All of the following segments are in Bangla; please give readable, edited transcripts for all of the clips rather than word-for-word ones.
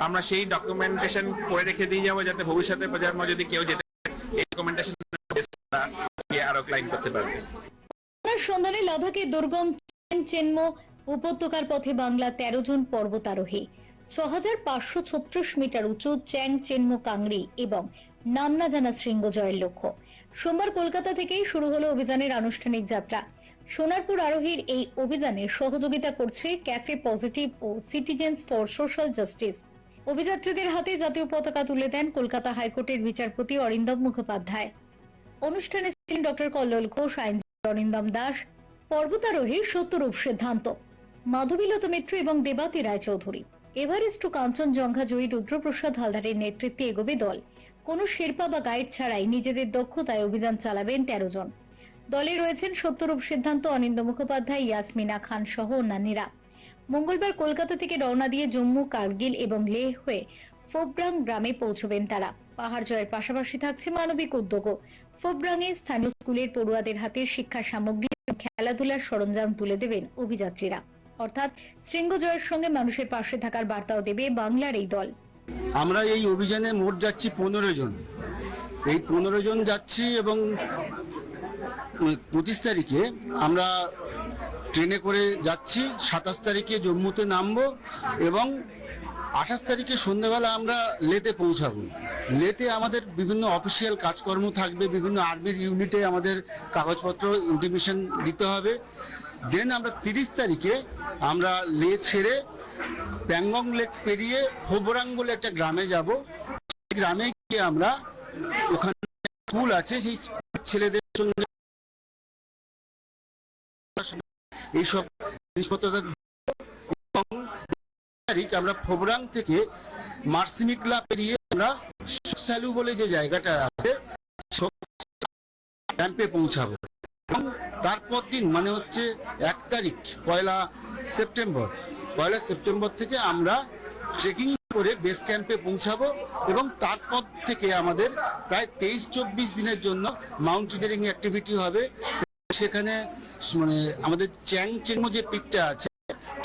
আমরা সেই ডকুমেন্টেশন করে রেখে দিয়ে যাবো, যাতে ভবিষ্যতে প্রজন্ম যদি কেউ যেতে এই ডকুমেন্টেশন আরো ক্লাইম করতে পারবে। সন্ধানে লাদাখে দুর্গম চেনমো উপত্যকার পথে বাংলা 13 জন পর্বতারোহী 6536 মিটার উঁচু চ্যাং চেনমো কাংরি এবং নাম না জানা শৃঙ্গ জয়ের লক্ষ্য। সোমবার কলকাতা থেকেই শুরু হলো অভিযানের আনুষ্ঠানিক যাত্রা। সোনারপুর আরোহীর এই অভিযানে সহযোগিতা করছে ক্যাফে পজিটিভ ও সিটিজেন্স ফর সোশ্যাল জাস্টিস। অভিযাত্রীদের হাতে জাতীয় পতাকা তুলে দেন কলকাতা হাইকোর্টের বিচারপতি অরিন্দম মুখোপাধ্যায়। অনুষ্ঠানে ছিলেন ডক্টর কল্লোল ঘোষ, আইনজীবী অরিন্দম দাস, পর্বতারোহীর সত্যরূপ সিদ্ধান্ত, মাধবীলতা মিত্র এবং দেবাতি রায়চৌধুরী। এভারেস্ট ও কাঞ্চনজঙ্ঘা জয়ী রুদ্রপ্রসাদ হালদারের নেতৃত্বে এগোবে দল। কোনো শেরপা বা গাইড ছাড়াই নিজেদের দক্ষতায় অভিযান চালাবেন 13 জন। দলে রয়েছেন সত্যরূপ সিদ্ধান্ত, অনিন্দ মুখোপাধ্যায়, ইয়াসমিনা খান সহ অন্যান্যরা। মঙ্গলবার কলকাতা থেকে রওনা দিয়ে জম্মু, কার্গিল এবং লেহ হয়ে ফোবরাং গ্রামে পৌঁছবেন তারা। পাহাড় জয়ের পাশাপাশি থাকছে মানবিক উদ্যোগও। ফোবরাঙে স্থানীয় স্কুলের পড়ুয়াদের হাতে শিক্ষা সামগ্রী ও খেলাধুলার সরঞ্জাম তুলে দেবেন অভিযাত্রীরা। অর্থাৎ শৃঙ্গ জয়ের সঙ্গে মানুষের পাশে থাকার বার্তাও দেবে বাংলার এই দল। আমরা এই অভিযানে মোট যাচ্ছি 15 জন। এই 15 জন যাচ্ছি এবং 25 তারিখে আমরা ট্রেনে করে যাচ্ছি, 27 তারিখে জম্মুতে নামবো এবং 28 তারিখে সন্ধ্যাবেলা আমরা লেতে পৌঁছাবো। লেতে আমাদের বিভিন্ন অফিসিয়াল কাজকর্ম থাকবে, বিভিন্ন আর্মির ইউনিটে আমাদের কাগজপত্র ইন্টিমেশন দিতে হবে। দেন আমরা 30 তারিখে আমরা লে ছেড়ে প্যাংগং লেক পেরিয়ে ফোবরাং বলে একটা গ্রামে যাব। গ্রামে গিয়ে আমরা ওখানে স্কুল আছে, সেই ছেলেদের সঙ্গে এইসব জিনিসপত্র তারিখ আমরা ফোবরাং থেকে মার্সিমিকলা পেরিয়ে আমরা সোকসালু বলে যে জায়গাটা আছে ক্যাম্পে পৌঁছাবো। এবং তারপর দিন মানে হচ্ছে 1 তারিখ পয়লা সেপ্টেম্বর থেকে আমরা ট্রেকিং করে বেস ক্যাম্পে পৌঁছাবো এবং তারপর থেকে আমাদের প্রায় 23-24 দিনের জন্য মাউন্টেনিয়ারিং অ্যাক্টিভিটি হবে। সেখানে মানে আমাদের চ্যাং চেনমো যে পিকটা আছে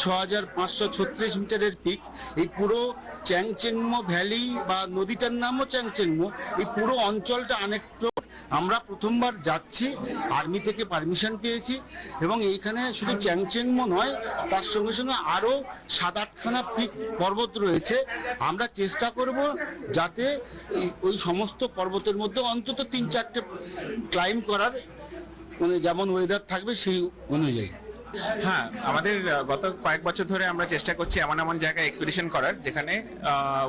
6536 মিটারের পিক, এই পুরো চ্যাং চেনমো ভ্যালি বা নদীটার নামও চ্যাং চেনমো, এই পুরো অঞ্চলটা আনএক্সপ্লোর। আমরা প্রথমবার যাচ্ছি, আর্মি থেকে পারমিশন পেয়েছি এবং এইখানে শুধু চ্যাং চেনমো নয়, তার সঙ্গে সঙ্গে আরও 7-8খানা পিক পর্বত রয়েছে। আমরা চেষ্টা করব যাতে ওই সমস্ত পর্বতের মধ্যে অন্তত 3-4টে ক্লাইম্ব করার মানে যেমন ওয়েদার থাকবে সেই অনুযায়ী। হ্যাঁ, আমাদের গত কয়েক বছর ধরে আমরা চেষ্টা করছি এমন এমন জায়গায় এক্সপিডিশন করার যেখানে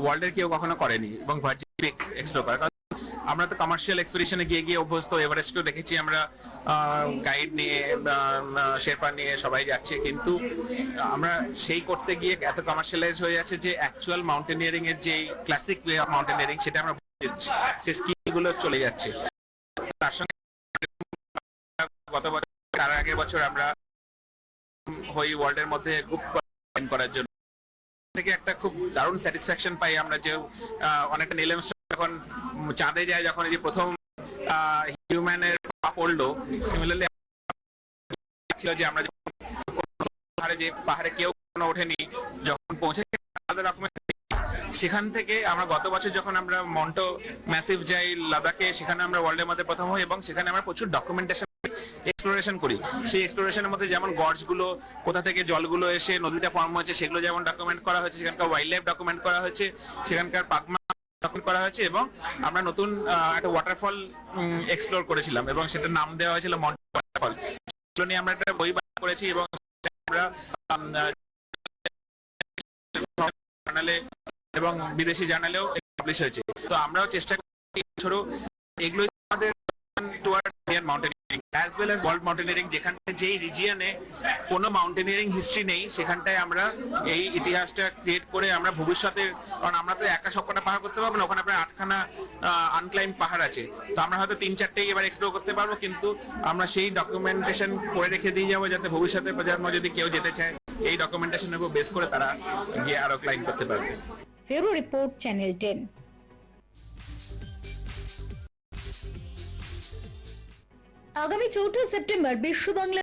ওয়ার্ল্ডের কেউ কখনো করেনি এবং ভার্জিন পিক এক্সপ্লোর করার। আমরা তো কমার্শিয়াল এক্সপিডিশনে গিয়ে গিয়ে অভ্যস্ত, এভারেস্টকেও দেখেছি আমরা গাইড নিয়ে, শেরপা নিয়ে সবাই যাচ্ছে, কিন্তু আমরা সেই করতে গিয়ে এত কমার্শিয়ালাইজ হয়ে যাচ্ছে যে অ্যাকচুয়াল মাউন্টেনিয়ারিং এর যে ক্লাসিক ওয়ে অফ মাউন্টেনিয়ারিং সেটা আমরা ভুলে যাচ্ছি, সেই স্কিলগুলো চলে যাচ্ছে। তার সঙ্গে গত বছর তার আগের বছর আমরা হই ওয়ার্ল্ডের মধ্যে গ্রুপ করার জন্য থেকে একটা খুব দারুণ স্যাটিসফ্যাকশন পাই আমরা, যে অনেকটা নীল আর্মস্ট্রং যখন চাঁদে যায়, যখন এই যে প্রথম হিউম্যানের পা পড়লো, সিমিলারলি ছিল যে আমরা যে পাহাড়ে কেউ ওঠেনি, যখন পৌঁছে আলাদা রকমের। সেখান থেকে আমরা গত বছর যখন আমরা মন্টো ম্যাসিভ যাই লাদাখে, সেখানে আমরা ওয়ার্ল্ডের মধ্যে প্রথম হই এবং সেখানে আমরা প্রচুর ডকুমেন্টেশন এক্সপ্লোরেশন করি। সেই এক্সপ্লোরেশনের মধ্যে যেমন গর্জগুলো, কোথা থেকে জলগুলো এসে নদীটা ফর্ম হয়েছে সেগুলো যেমন ডকুমেন্ট করা হয়েছে, সেখানকার ওয়াইল্ড লাইফ ডকুমেন্ট করা হয়েছে, সেখানকার পাগমা ডকুমেন্ট করা হয়েছে এবং আমরা নতুন একটা ওয়াটারফল এক্সপ্লোর করেছিলাম এবং সেটার নাম দেওয়া হয়েছিল মন্টো ওয়াটারফলস। সেগুলো নিয়ে আমরা একটা বই বার করেছি এবং আমরা জার্নালে এবং বিদেশি জার্নালেও পাবলিশ হয়েছে। তো আমরাও চেষ্টা করছি এগুলো আমাদের towards Indian mountaineering as well as world mountaineering, যেখানে যেই রিজিয়নে কোনো মাউন্টেনিয়ারিং হিস্ট্রি নেই সেখানটায় আমরা এই ইতিহাসটা ক্রিয়েট করে আমরা ভবিষ্যতে, কারণ আমরা তো একা সবকটা পাহাড় করতে পারবো না, ওখানে প্রায় 8খানা আনক্লাইম পাহাড় আছে, তো আমরা হয়তো 3-4টেই এবার এক্সপ্লোর করতে পারবো, কিন্তু আমরা সেই ডকুমেন্টেশন করে রেখে দিয়ে যাবো যাতে ভবিষ্যতে প্রজন্ম যদি কেউ যেতে চায় এই ডকুমেন্টেশনের উপর বেস করে তারা গিয়ে আরো ক্লাইম করতে পারবে। ফেরো রিপোর্ট, চ্যানেল 10। আগামী 4 সেপ্টেম্বর বিশ্ব বাংলা